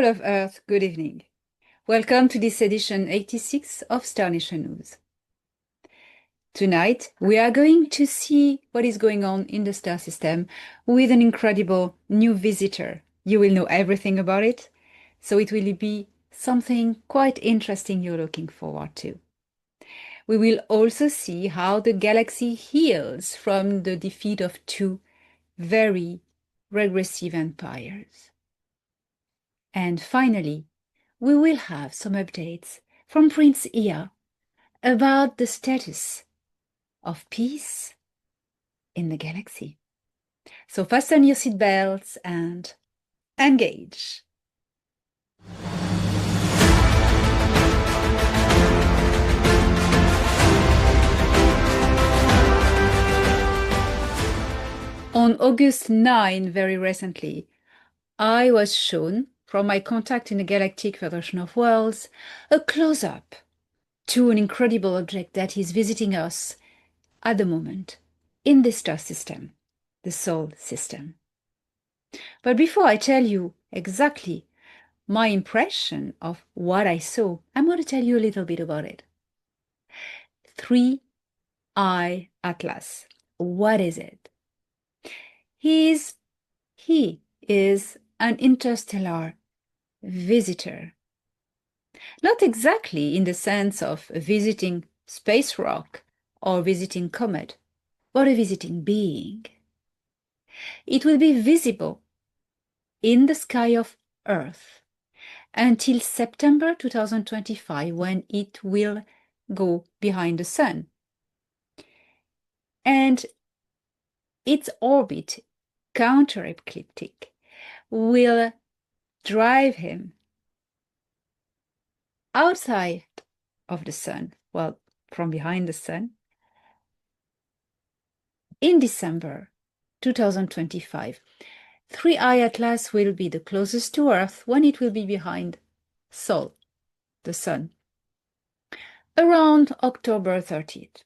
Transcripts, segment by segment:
people of Earth, good evening. Welcome to this edition 86 of Star Nation News. Tonight, we are going to see what is going on in the star system with an incredible new visitor. You will know everything about it, so it will be something quite interesting you're looking forward to. We will also see how the galaxy heals from the defeat of two very regressive empires. And finally, we will have some updates from Prince Ea about the status of peace in the galaxy. So fasten your seatbelts and engage. On August 9, very recently, I was shown from my contact in the Galactic Federation of Worlds a close-up to an incredible object that is visiting us at the moment in the star system, the Sol system. But before I tell you exactly my impression of what I saw, I'm going to tell you a little bit about it. 3I Atlas. What is it? He is an interstellar visitor. Not exactly in the sense of visiting space rock or visiting comet, but a visiting being. It will be visible in the sky of Earth until September 2025, when it will go behind the Sun. And its orbit, counter-ecliptic, will drive him outside of the Sun, well, from behind the Sun, in December 2025. 3I Atlas will be the closest to Earth when it will be behind Sol, the Sun, around October 30th.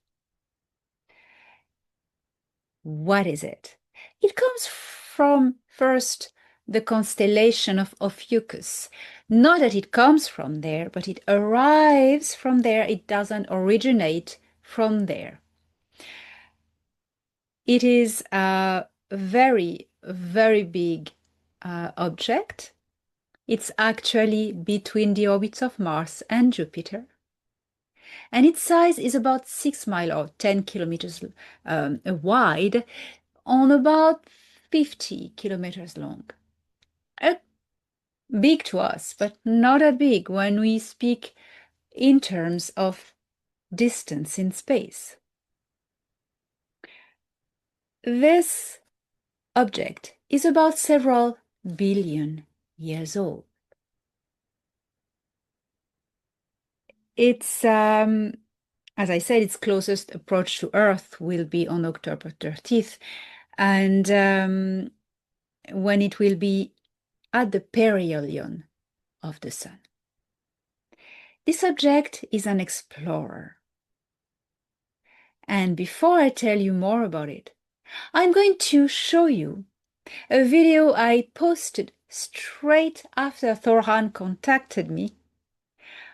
What is it? It comes from, first, the constellation of Ophiuchus. Not that it comes from there, but it arrives from there. It doesn't originate from there. It is a very, very big object. It's actually between the orbits of Mars and Jupiter. And its size is about 6 miles or 10 kilometers wide, on about 50 kilometers long. Big to us, but not that big when we speak in terms of distance in space. This object is about several billion years old. It's, as I said, its closest approach to Earth will be on October 30th, and when it will be at the perihelion of the Sun. This object is an explorer. And before I tell you more about it, I'm going to show you a video I posted straight after Thorhan contacted me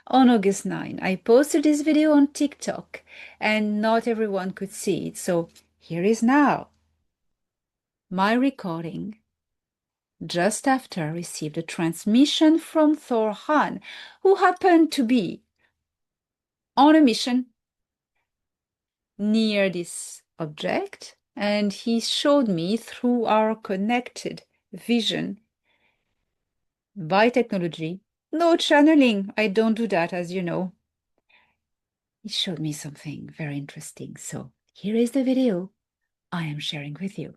on August 9. I posted this video on TikTok, and not everyone could see it, so here is now my recording just after I received a transmission from Thorhan, who happened to be on a mission near this object, and he showed me through our connected vision by technology. No channeling, I don't do that, as you know. He showed me something very interesting, so here is the video I am sharing with you.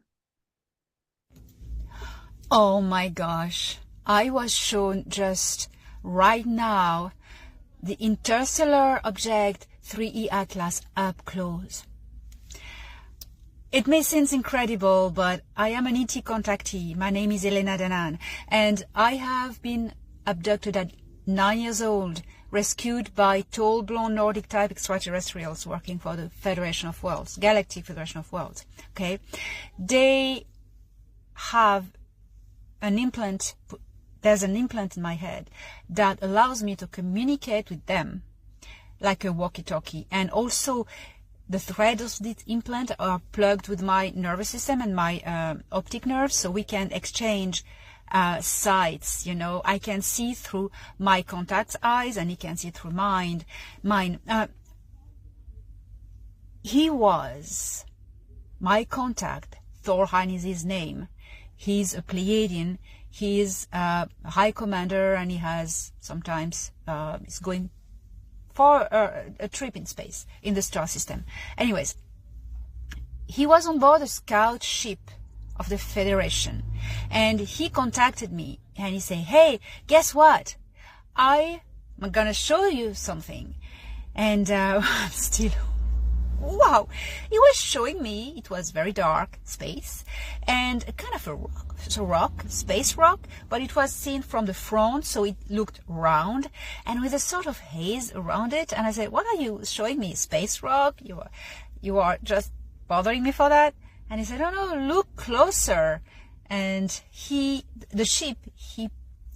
Oh my gosh, I was shown just right now the interstellar object 3E Atlas up close. It may seem incredible, but I am an ET contactee. My name is Dานาน, and I have been abducted at 9 years old, rescued by tall, blonde, Nordic-type extraterrestrials working for the Federation of Worlds, Galactic Federation of Worlds. Okay, they have an implant there's an implant in my head that allows me to communicate with them like a walkie-talkie. And also the threads of this implant are plugged with my nervous system and my optic nerves, so we can exchange sights. You know, I can see through my contact's eyes and he can see through mine. He was my contact. Thorheim is his name. He's a Pleiadian. He is a high commander, and he has sometimes is going for a trip in space in the star system. Anyways, he was on board a scout ship of the Federation, and he contacted me and he said, "Hey, guess what? I'm gonna show you something." And I'm still. Wow, he was showing me, it was very dark space and kind of a rock, space rock, but it was seen from the front, so it looked round and with a sort of haze around it. And I said, "What are you showing me? Space rock? You are just bothering me for that?" And he said, "Oh no, look closer." And he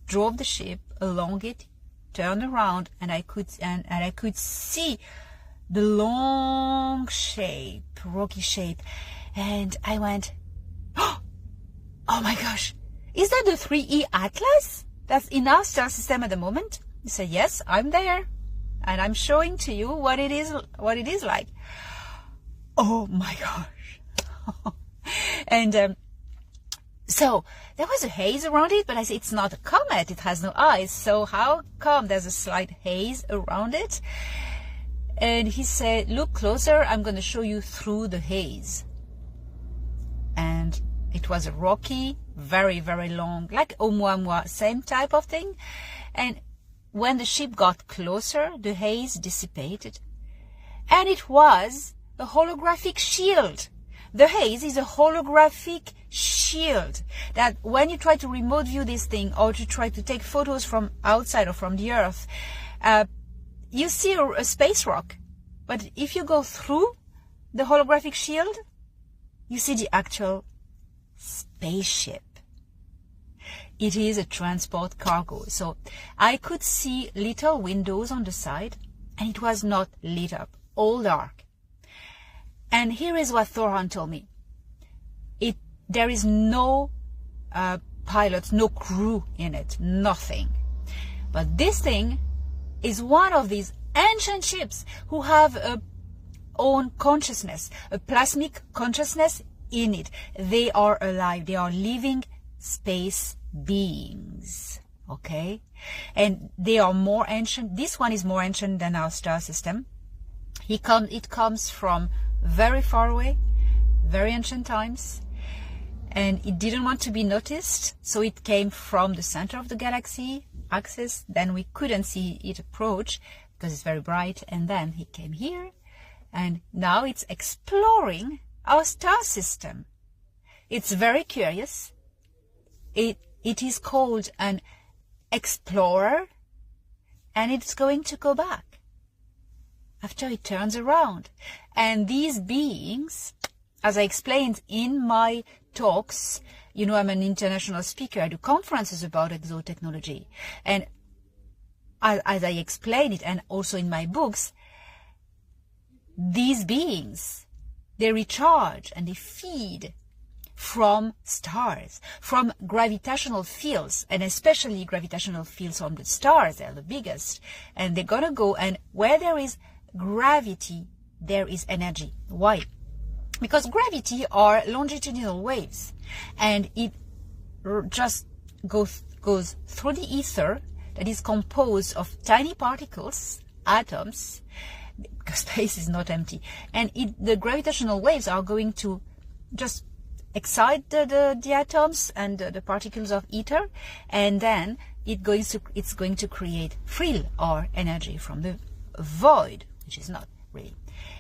drove the ship along it, turned around, and I could see the long shape, rocky shape. And I went, "Oh my gosh, is that the 3E Atlas that's in our star system at the moment?" He said, "Yes, I'm there. And I'm showing to you what it is like." Oh my gosh. And so there was a haze around it, but I said, "It's not a comet, it has no eyes. So how come there's a slight haze around it?" And he said, "Look closer, I'm going to show you through the haze." And it was a rocky, very, very long, like Oumuamua, same type of thing. And when the ship got closer, the haze dissipated. And it was a holographic shield. The haze is a holographic shield that when you try to remote view this thing or to try to take photos from outside or from the Earth, you see a space rock, but if you go through the holographic shield, you see the actual spaceship. It is a transport cargo. So I could see little windows on the side, and it was not lit up, all dark. And here is what Thorheim told me. There is no pilots, no crew in it, nothing. But this thing is one of these ancient ships who have a own consciousness, a plasmic consciousness in it. They are alive. They are living space beings. Okay? And they are more ancient. This one is more ancient than our star system. It comes from very far away, very ancient times. And it didn't want to be noticed, so it came from the center of the galaxy axis. Then we couldn't see it approach because it's very bright. And then it came here, and now it's exploring our star system. It's very curious. It is called an explorer, and it's going to go back after it turns around. And these beings, as I explained in my talks, you know, I'm an international speaker. I do conferences about exotechnology. And as I explain it, and also in my books, these beings, they recharge and they feed from stars, from gravitational fields, and especially gravitational fields from the stars. They're the biggest. And they're going to go, and where there is gravity, there is energy. Why? Because gravity are longitudinal waves, and it just goes through the ether that is composed of tiny particles, atoms, because space is not empty. And the gravitational waves are going to just excite the atoms and the particles of ether, and then it's going to create frill, or energy from the void, which is not really.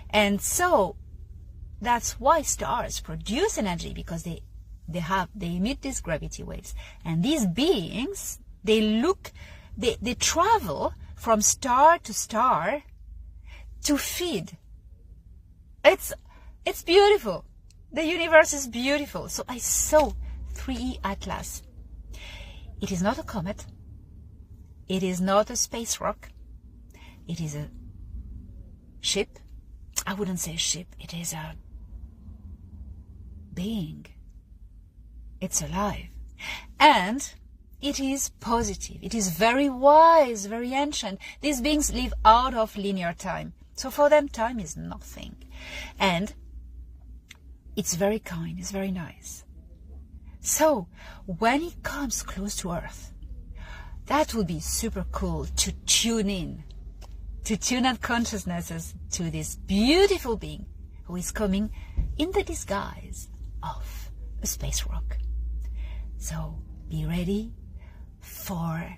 And so that's why stars produce energy, because they emit these gravity waves. And these beings, they travel from star to star to feed. It's beautiful. The universe is beautiful. So I saw 3E Atlas. It is not a comet. It is not a space rock. It is a ship. I wouldn't say a ship. It is a being. It's alive. And it is positive. It is very wise, very ancient. These beings live out of linear time. So for them, time is nothing. And it's very kind. It's very nice. So when it comes close to Earth, that would be super cool to tune in, to tune our consciousnesses to this beautiful being who is coming in the disguise of a space rock. So be ready for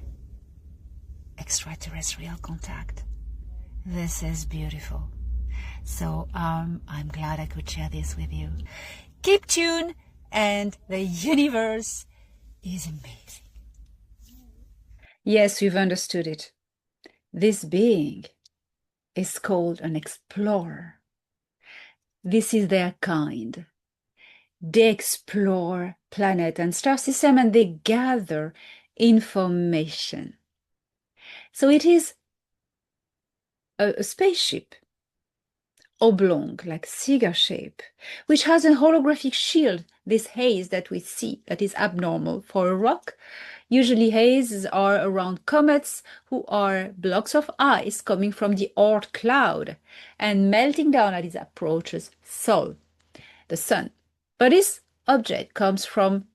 extraterrestrial contact. This is beautiful. So I'm glad I could share this with you. Keep tuned, and the universe is amazing. Yes, we've understood it. This being is called an explorer. This is their kind. They explore planet and star system and they gather information. So it is a spaceship, oblong, like cigar shape, which has a holographic shield, this haze that we see that is abnormal for a rock. Usually hazes are around comets, who are blocks of ice coming from the Oort cloud and melting down as it approaches the sun. But this object comes from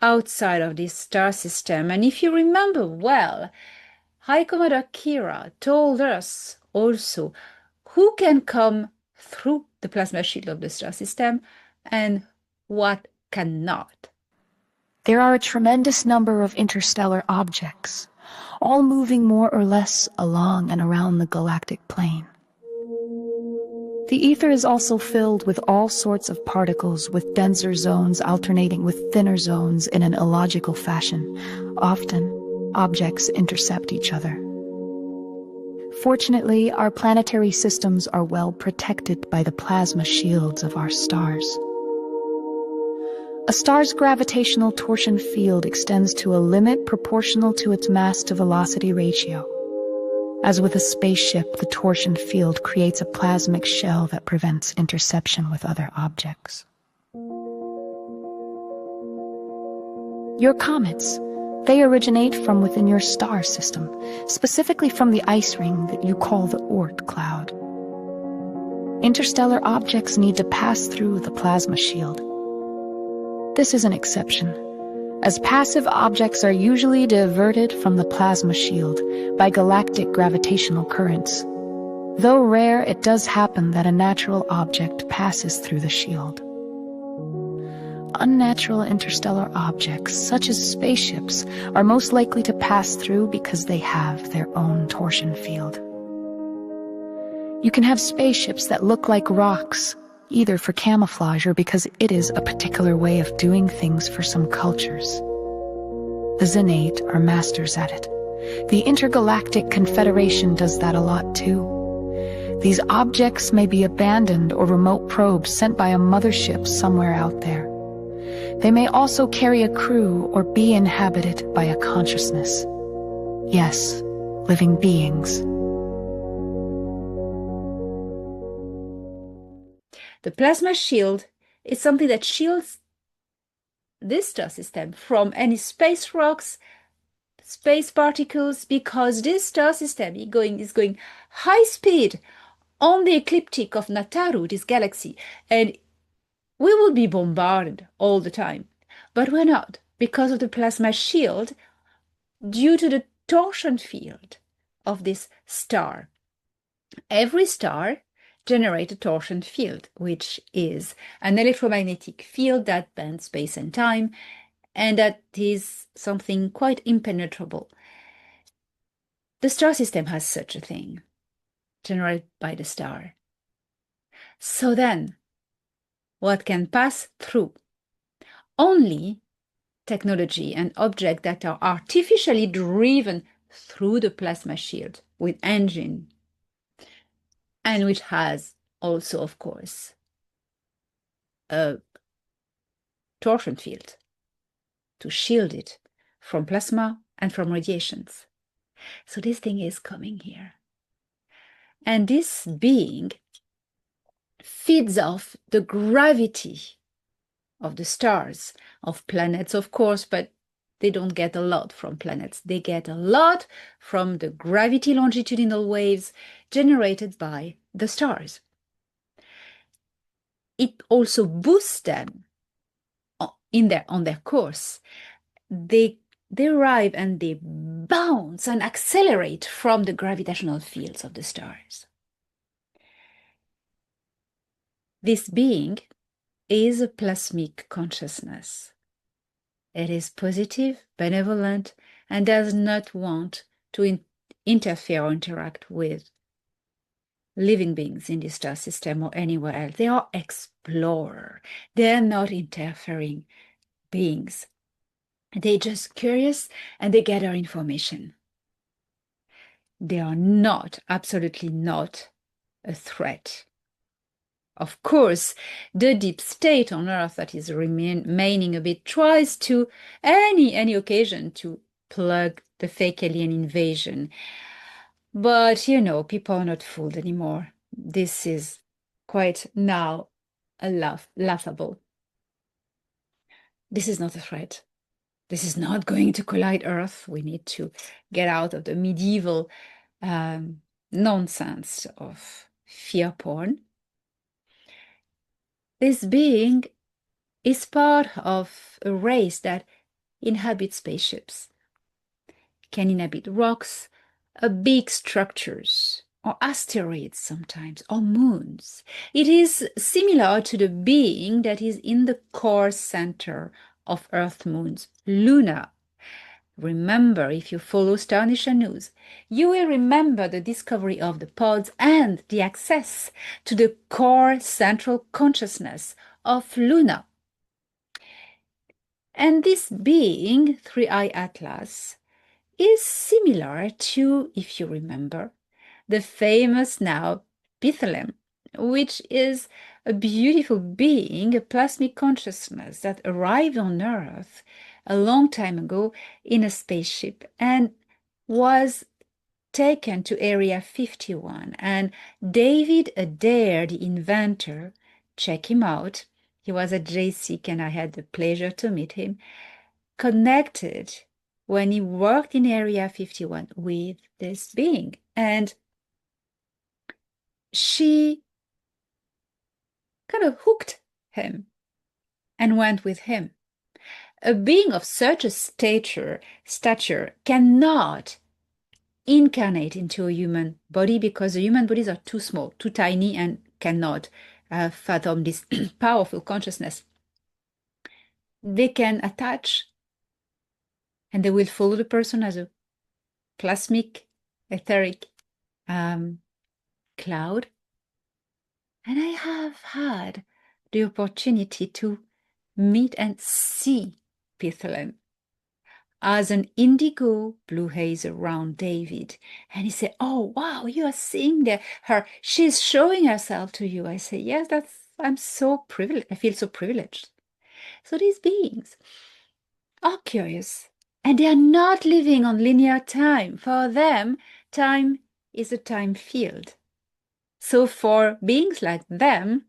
outside of this star system. And if you remember well, High Commander Kira told us also who can come through the plasma shield of the star system and what cannot. There are a tremendous number of interstellar objects, all moving more or less along and around the galactic plane. The ether is also filled with all sorts of particles, with denser zones alternating with thinner zones in an illogical fashion. Often, objects intercept each other. Fortunately, our planetary systems are well protected by the plasma shields of our stars. A star's gravitational torsion field extends to a limit proportional to its mass-to-velocity ratio. As with a spaceship, the torsion field creates a plasmic shell that prevents interception with other objects. Your comets, they originate from within your star system, specifically from the ice ring that you call the Oort cloud. Interstellar objects need to pass through the plasma shield. This is an exception, as passive objects are usually diverted from the plasma shield by galactic gravitational currents. Though rare, it does happen that a natural object passes through the shield. Unnatural interstellar objects, such as spaceships, are most likely to pass through because they have their own torsion field. You can have spaceships that look like rocks, either for camouflage or because it is a particular way of doing things for some cultures. The Zenate are masters at it. The Intergalactic Confederation does that a lot too. These objects may be abandoned or remote probes sent by a mothership somewhere out there. They may also carry a crew or be inhabited by a consciousness. Yes, living beings. The plasma shield is something that shields this star system from any space rocks, space particles, because this star system is going high speed on the ecliptic of Nataru, this galaxy, and we will be bombarded all the time. But we're not, because of the plasma shield, due to the torsion field of this star. Every star generate a torsion field, which is an electromagnetic field that bends space and time, and that is something quite impenetrable. The star system has such a thing, generated by the star. So then, what can pass through? Only technology and objects that are artificially driven through the plasma shield with engine, and which has also, of course, a torsion field to shield it from plasma and from radiations. So this thing is coming here. And this being feeds off the gravity of the stars, of planets, of course, but they don't get a lot from planets. They get a lot from the gravity longitudinal waves generated by the stars. It also boosts them on their course. They arrive and they bounce and accelerate from the gravitational fields of the stars. This being is a plasmic consciousness. It is positive, benevolent, and does not want to interfere or interact with living beings in the star system or anywhere else. They are explorers. They are not interfering beings. They're just curious and they gather information. They are not, absolutely not, a threat. Of course, the deep state on Earth that is remaining a bit tries to any occasion to plug the fake alien invasion. But, you know, people are not fooled anymore. This is quite now laughable. This is not a threat. This is not going to collide Earth. We need to get out of the medieval nonsense of fear porn. This being is part of a race that inhabits spaceships, can inhabit rocks, big structures, or asteroids sometimes, or moons. It is similar to the being that is in the core center of Earth moons, Luna. Remember, if you follow Nation News, you will remember the discovery of the pods and the access to the core central consciousness of Luna. And this being, Three-Eye Atlas, is similar to, if you remember, the famous now Bethlehem, which is a beautiful being, a plasmic consciousness that arrived on Earth a long time ago in a spaceship and was taken to Area 51. And David Adair, the inventor, check him out. He was at JSIC and I had the pleasure to meet him, connected when he worked in Area 51 with this being. And she kind of hooked him and went with him. A being of such a stature cannot incarnate into a human body because the human bodies are too small, too tiny, and cannot fathom this powerful consciousness. They can attach and they will follow the person as a plasmic, etheric cloud. And I have had the opportunity to meet and see Bethlehem as an indigo blue haze around David. And he said, oh, wow, you are seeing her. She's showing herself to you. I say, yes, I'm so privileged. I feel so privileged. So these beings are curious and they are not living on linear time. For them, time is a time field. So for beings like them,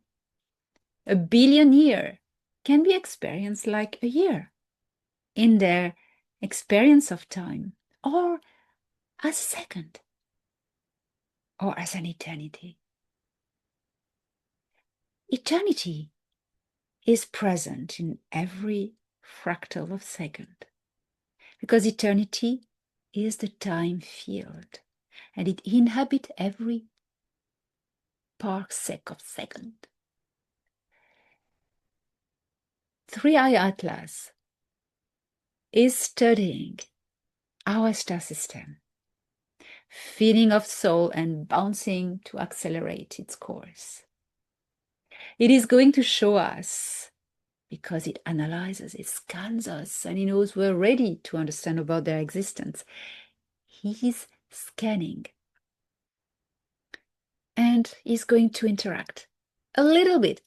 a billion years can be experienced like a year in their experience of time, or as a second, or as an eternity. Eternity is present in every fractal of second, because eternity is the time field, and it inhabits every parsec of second. Three-Eye Atlas is studying our star system, feeding off soul and bouncing to accelerate its course. It is going to show us, because it analyzes, it scans us, and it knows we're ready to understand about their existence. He's scanning. And he's going to interact a little bit.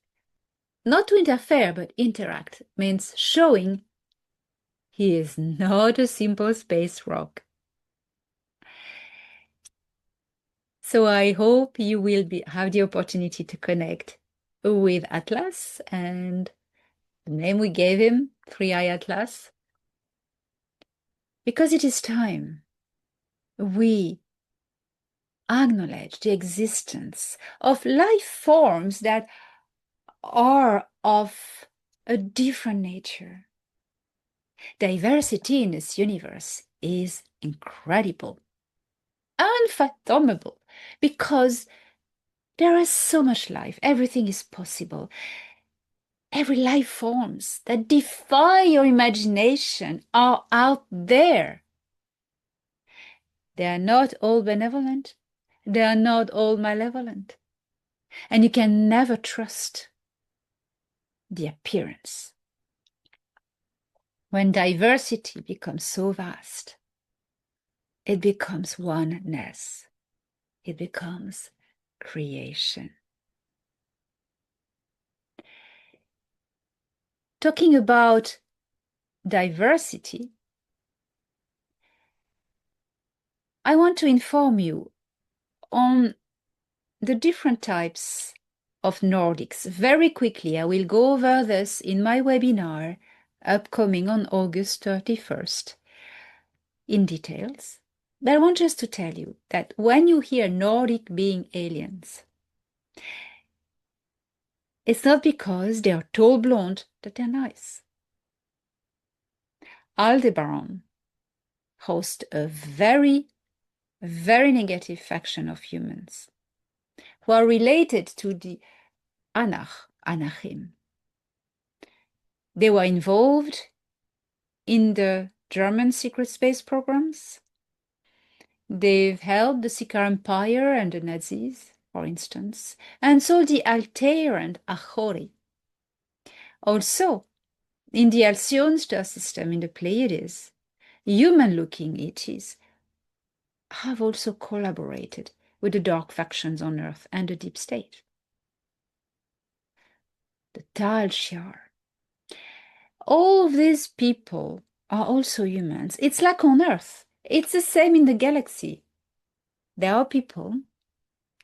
Not to interfere, but interact means showing He is not a simple space rock. So I hope you will have the opportunity to connect with Atlas and the name we gave him, 3i Atlas, because it is time we acknowledge the existence of life forms that are of a different nature. Diversity in this universe is incredible, unfathomable, because there is so much life. Everything is possible. Every life forms that defy your imagination are out there. They are not all benevolent. They are not all malevolent. And you can never trust the appearance. When diversity becomes so vast, it becomes oneness. It becomes creation. Talking about diversity, I want to inform you on the different types of Nordics. Very quickly, I will go over this in my webinar upcoming on August 31st in details. But I want just to tell you that when you hear Nordic being aliens, it's not because they are tall blonde that they're nice. Aldebaran hosts a very, very negative faction of humans who are related to the Anachim. They were involved in the German secret space programs. They've helped the Sikar Empire and the Nazis, for instance, and so the Altair and Achori. Also, in the Alcyon star system in the Pleiades, human-looking ETs have also collaborated with the dark factions on Earth and the deep state. The Tal Shiar. All of these people are also humans. It's like on Earth. It's the same in the galaxy. There are people,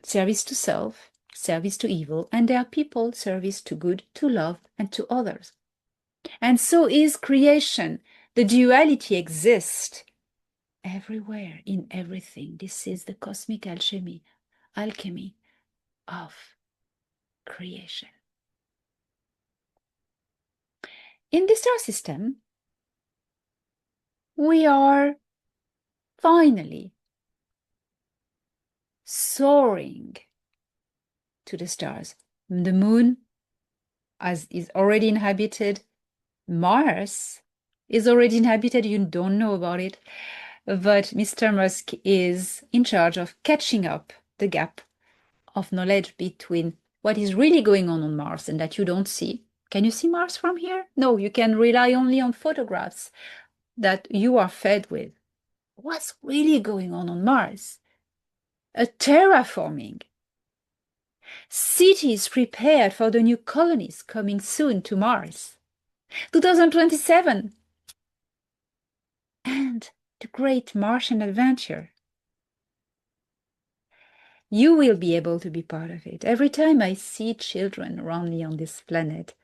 service to self, service to evil, and there are people, service to good, to love, and to others. And so is creation. The duality exists everywhere, in everything. This is the cosmic alchemy of creation. In the star system, we are finally soaring to the stars. The moon is already inhabited. Mars is already inhabited. You don't know about it. But Mr. Musk is in charge of catching up the gap of knowledge between what is really going on Mars and that you don't see. Can you see Mars from here? No, you can rely only on photographs that you are fed with. What's really going on Mars? A terraforming. Cities prepared for the new colonies coming soon to Mars. 2027. And the great Martian adventure. You will be able to be part of it. Every time I see children around me on this planet,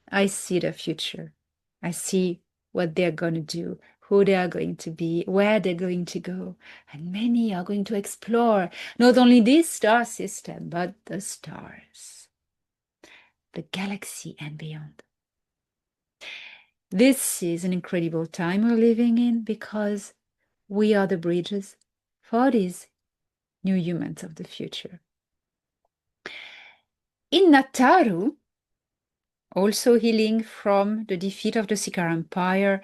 I see the future. I see what they're going to do, who they are going to be, where they're going to go. And many are going to explore not only this star system, but the stars, the galaxy and beyond. This is an incredible time we're living in because we are the bridges for these new humans of the future. In Nataru, also healing from the defeat of the Sikar Empire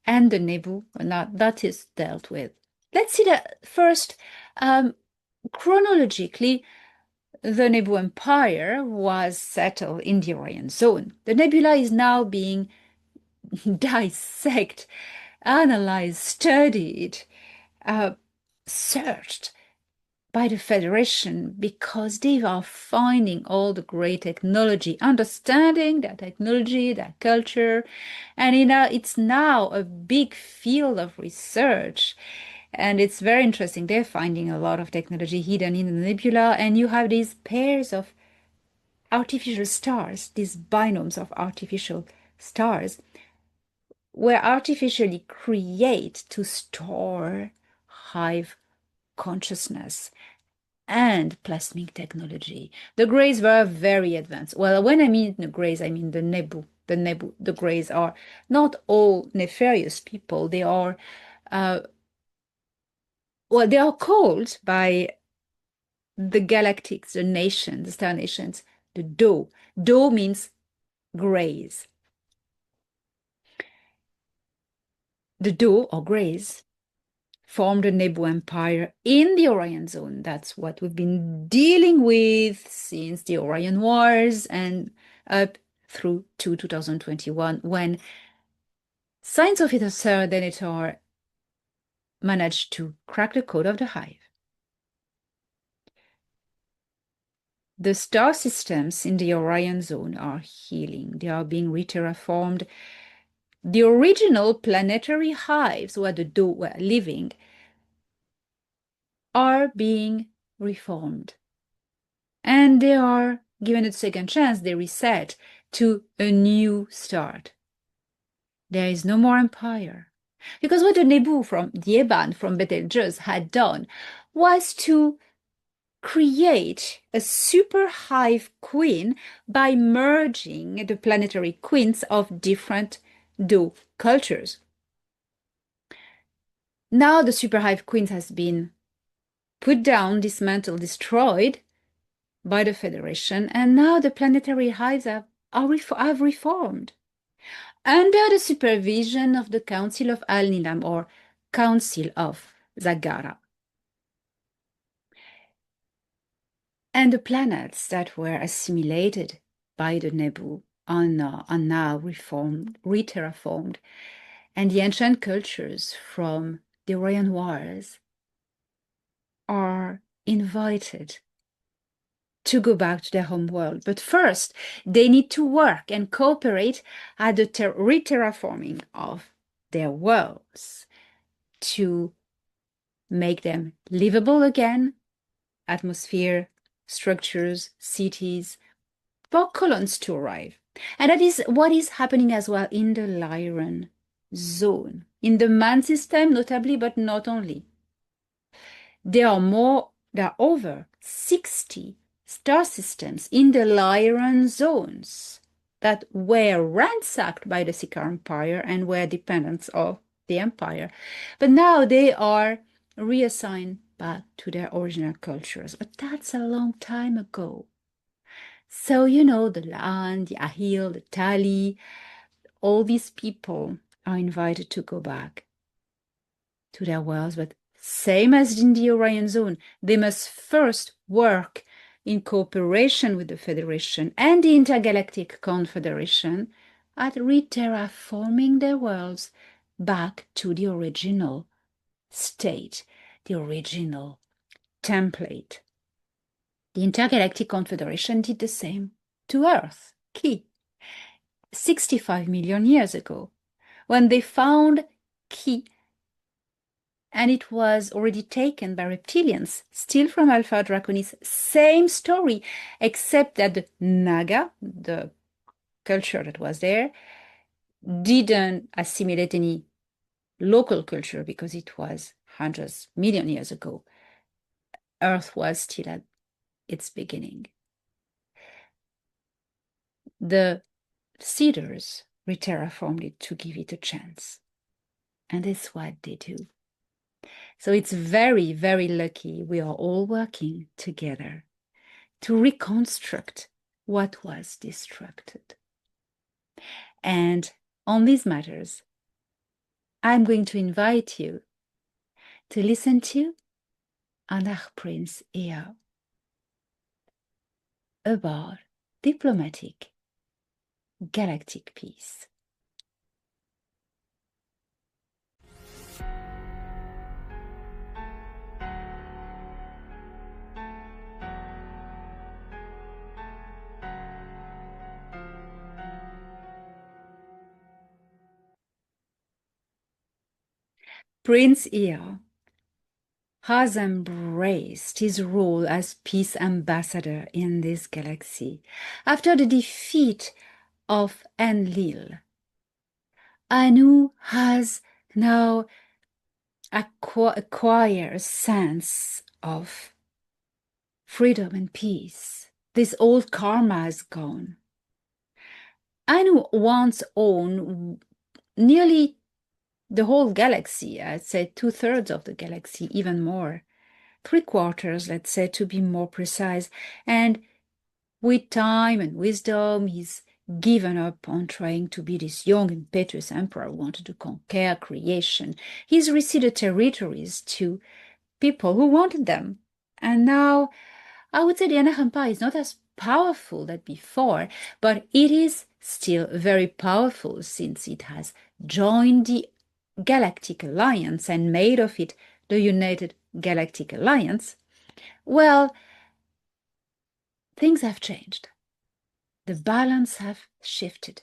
and the Nebu, that is dealt with. Let's see that first. Chronologically, the Nebu Empire was settled in the Orion Zone. The nebula is now being dissected, analyzed, studied, searched by the Federation because they are finding all the great technology, understanding that technology, that culture, and it's now a big field of research. And it's very interesting. They're finding a lot of technology hidden in the nebula, and you have these pairs of artificial stars, these binomes of artificial stars, were artificially created to store hive consciousness and plasmic technology. The Greys were very advanced. Well, when I mean the Greys, I mean the Nebu. The Greys are not all nefarious people. They are, they are called by the galactics, the nations, the star nations, the Do. Do means Greys. The Do, or Greys, formed a Nebu Empire in the Orion Zone. That's what we've been dealing with since the Orion Wars and up through to 2021, when science officer Denethor managed to crack the code of the hive. The star systems in the Orion Zone are healing. They are being re-terraformed. The original planetary hives where the Do were living are being reformed. And they are given a second chance. They reset to a new start. There is no more empire. Because what the Nebu from the Eban from Betelgeuse had done was to create a super hive queen by merging the planetary queens of different Do cultures. Now the super hive queens has been put down, dismantled, destroyed by the Federation, and now the planetary hives have reformed under the supervision of the Council of Al-Nilam, or Council of Zagara. And the planets that were assimilated by the Nebu are now reformed, re-terraformed, and the ancient cultures from the Orion Wars are invited to go back to their home world. But first, they need to work and cooperate at the re-terraforming of their worlds to make them livable again, atmosphere, structures, cities, for colons to arrive. And that is what is happening as well in the Lyran zone, in the Man system notably, but not only. There are over 60 star systems in the Lyran zones that were ransacked by the Siccar Empire and were dependents of the empire. But now they are reassigned back to their original cultures. But that's a long time ago. So, the Lan, the Ahil, the Tali, all these people are invited to go back to their worlds. But same as in the Orion Zone, they must first work in cooperation with the Federation and the Intergalactic Confederation at re-terraforming their worlds back to the original state, the original template. The Intergalactic Confederation did the same to Earth, Ki, 65 million years ago, when they found Ki, and it was already taken by reptilians, still from Alpha Draconis. Same story, except that the Naga, the culture that was there, didn't assimilate any local culture because it was hundreds, million years ago. Earth was still at its beginning. The Cedars re-terraformed it to give it a chance. And that's what they do. So it's very, very lucky we are all working together to reconstruct what was destructed. And on these matters, I'm going to invite you to listen to Anachprince Ea about diplomatic galactic peace. Prince Ea has embraced his role as peace ambassador in this galaxy. After the defeat of Enlil, Anu has now acquired a sense of freedom and peace. This old karma is gone. Anu once owned nearly the whole galaxy, I'd say 2/3 of the galaxy, even more. 3/4, let's say, to be more precise. And with time and wisdom, he's given up on trying to be this young, impetuous emperor who wanted to conquer creation. He's receded territories to people who wanted them. And now, I would say the Anak Empire is not as powerful as before, but it is still very powerful since it has joined the Galactic Alliance and made of it the United Galactic Alliance. Well, things have changed. The balance have shifted,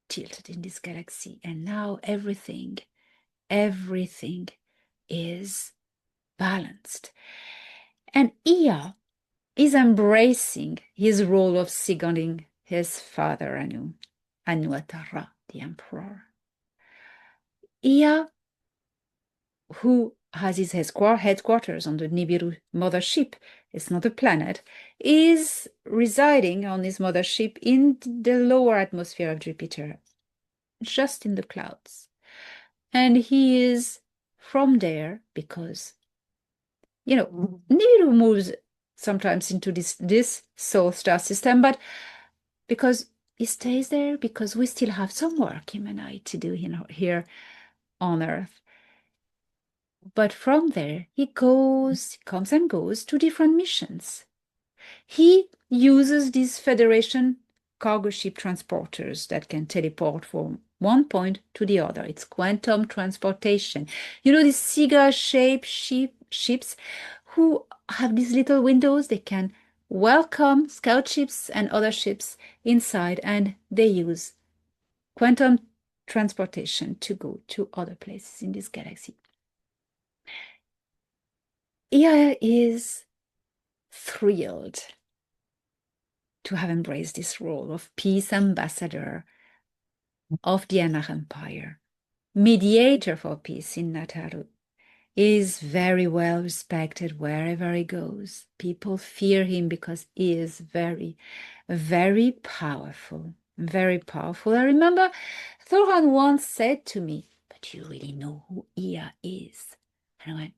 tilted in this galaxy, and now everything is balanced. And Ea is embracing his role of seconding his father Anu, Anuatara, the emperor. Ea, who has his headquarters on the Nibiru mothership, it's not a planet, is residing on his mothership in the lower atmosphere of Jupiter, just in the clouds. And he is from there because, Nibiru moves sometimes into this solar star system, but because he stays there, because we still have some work, him and I, to do here on Earth. But from there, he comes and goes to different missions. He uses these Federation cargo ship transporters that can teleport from one point to the other. It's quantum transportation. These cigar-shaped ships who have these little windows. They can welcome scout ships and other ships inside, and they use quantum transportation to go to other places in this galaxy. Ea is thrilled to have embraced this role of peace ambassador of the Anak Empire, mediator for peace in Nataru. Is very well respected wherever he goes. People fear him because he is very, very powerful. Very powerful. I remember Thorhan once said to me, "But you really know who Ea is?" And I went,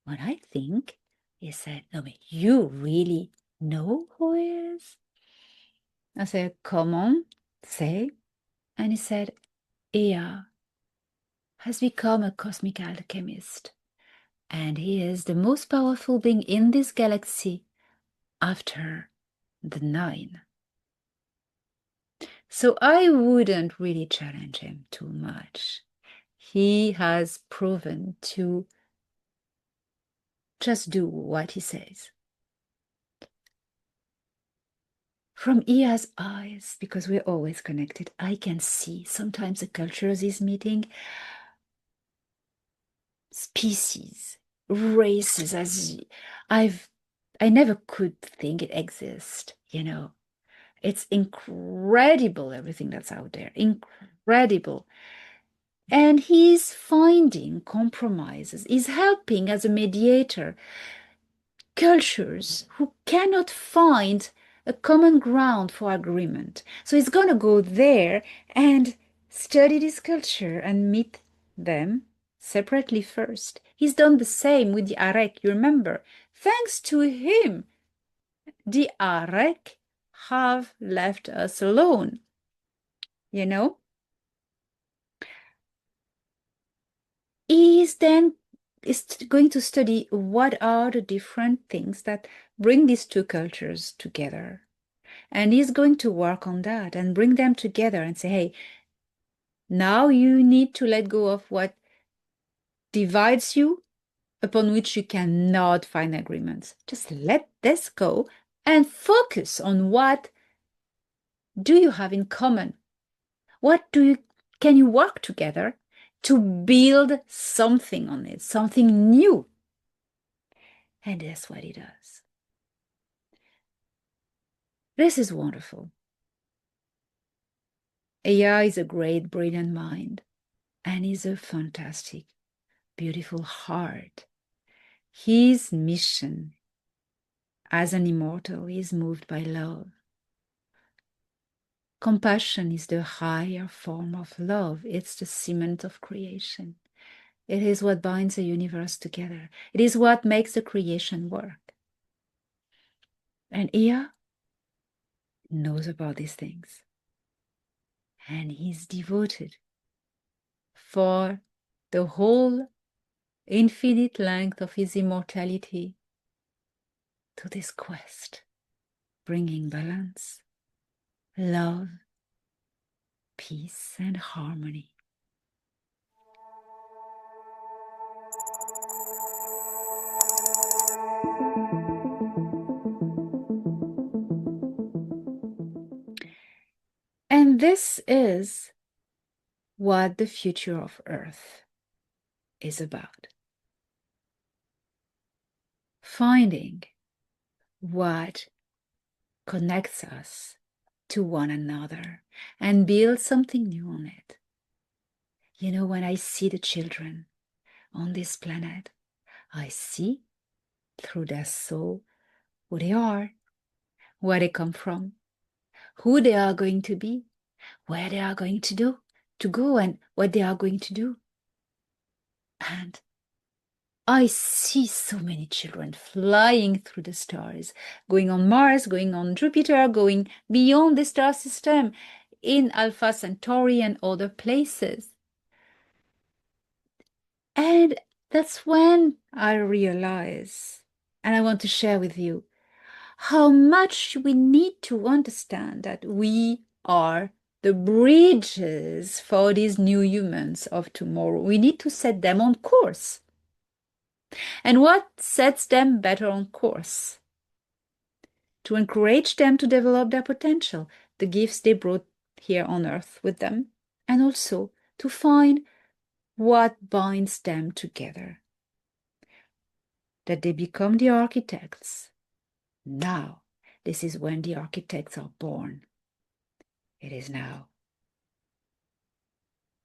"What I think?" He said, "No, but you really know who he is?" I said, "Come on, say." And he said, "Ea has become a cosmic alchemist. And he is the most powerful being in this galaxy after the 9. So I wouldn't really challenge him too much. He has proven to just do what he says. From Ea's eyes, because we're always connected, I can see sometimes the cultures he's meeting, species, races, I never could think it exists, It's incredible, everything that's out there. Incredible. And he's finding compromises. He's helping as a mediator cultures who cannot find a common ground for agreement. So he's going to go there and study this culture and meet them separately first. He's done the same with the Arek, you remember. Thanks to him, the Arek have left us alone, Is going to study what are the different things that bring these two cultures together. And he's going to work on that and bring them together and say, hey, now you need to let go of what divides you, upon which you cannot find agreements. Just let this go and focus on what do you have in common? Can you work together? to build something on it, something new. And that's what he does. This is wonderful. AI is a great, brilliant mind, and he's a fantastic, beautiful heart. His mission as an immortal is moved by love. Compassion is the higher form of love. It's the cement of creation. It is what binds the universe together. It is what makes the creation work. And Ea knows about these things. And he's devoted for the whole infinite length of his immortality to this quest, bringing balance, love, peace, and harmony. And this is what the future of Earth is about. Finding what connects us to one another and build something new on it. You know, when I see the children on this planet, I see through their soul who they are, where they come from, who they are going to be, where they are going to go and what they are going to do. And I see so many children flying through the stars, going on Mars, going on Jupiter, going beyond the star system, in Alpha Centauri and other places. And that's when I realize, and I want to share with you, how much we need to understand that we are the bridges for these new humans of tomorrow. We need to set them on course. And what sets them better on course? To encourage them to develop their potential, the gifts they brought here on Earth with them, and also to find what binds them together. That they become the architects. Now, this is when the architects are born. It is now.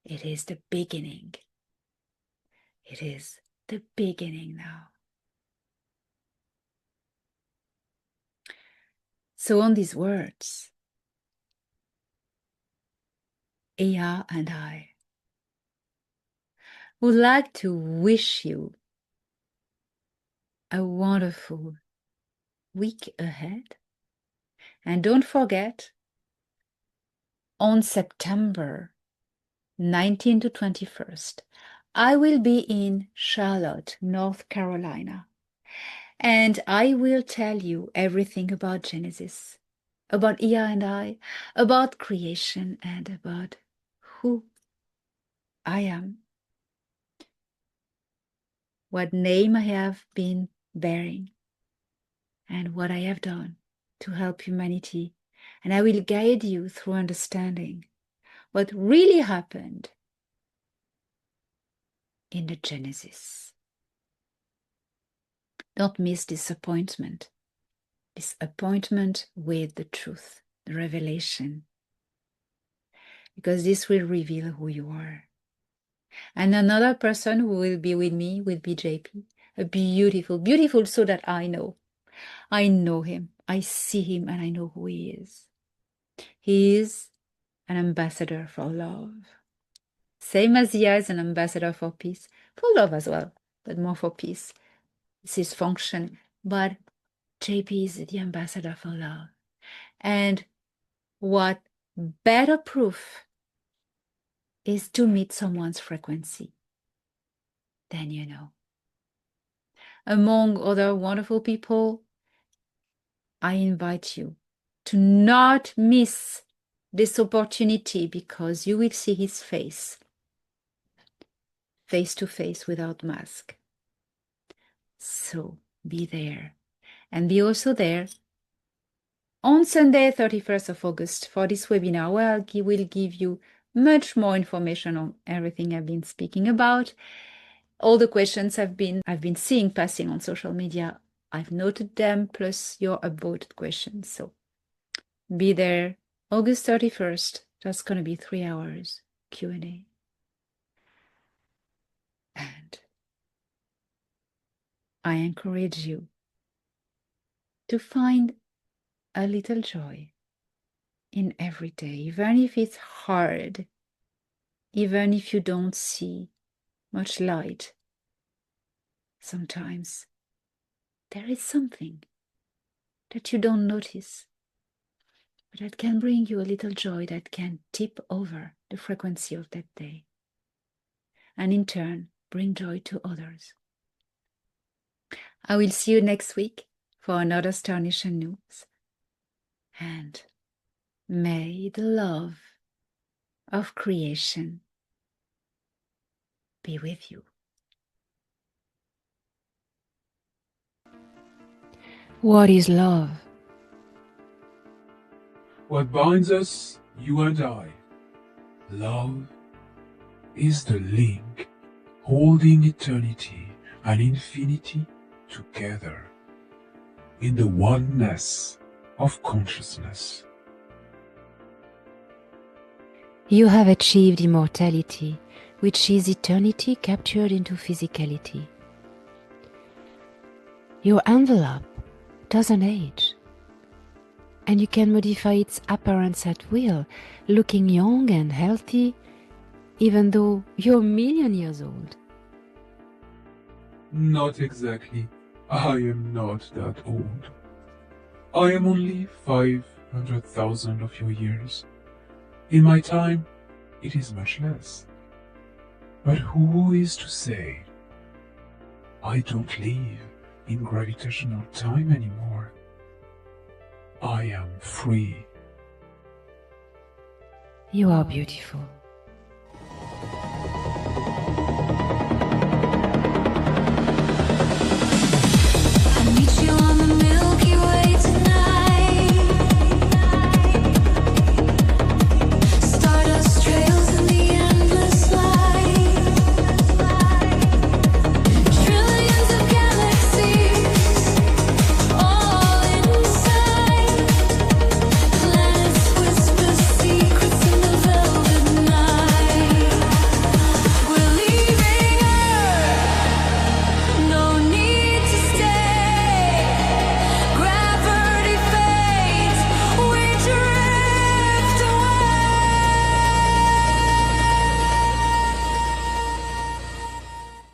It is the beginning. It is the beginning now. So on these words, Ea and I would like to wish you a wonderful week ahead. And don't forget, on September 19 to 21st, I will be in Charlotte, North Carolina. And I will tell you everything about Genesis, about Ea and I, about creation, and about who I am, what name I have been bearing, and what I have done to help humanity. And I will guide you through understanding what really happened in the Genesis. Don't miss this appointment with the truth, the revelation, because this will reveal who you are. And another person who will be with me will be JP, a beautiful, beautiful soul that I know. I know him, I see him, and I know who he is. He is an ambassador for love. Same as he is an ambassador for peace, for love as well, but more for peace. It's his function. But JP is the ambassador for love. And what better proof is to meet someone's frequency than you know. Among other wonderful people, I invite you to not miss this opportunity, because you will see his face to face without mask. So be there, and be also there on Sunday 31st of August for this webinar, where I will give you much more information on everything I've been speaking about. All the questions I've been seeing passing on social media, I've noted them, plus your upvoted questions. So be there August 31st. That's going to be 3 hours Q&A. And I encourage you to find a little joy in every day, even if it's hard, even if you don't see much light. Sometimes there is something that you don't notice, but that can bring you a little joy that can tip over the frequency of that day, and in turn bring joy to others. I will see you next week for another Star Nation news, and may the love of creation be with you. What is love? What binds us, you and I. Love is the link holding eternity and infinity together in the oneness of consciousness. You have achieved immortality, which is eternity captured into physicality. Your envelope doesn't age, and you can modify its appearance at will, looking young and healthy, even though you're a million years old. Not exactly. I am not that old. I am only 500,000 of your years. In my time, it is much less. But who is to say? I don't live in gravitational time anymore. I am free. You are beautiful.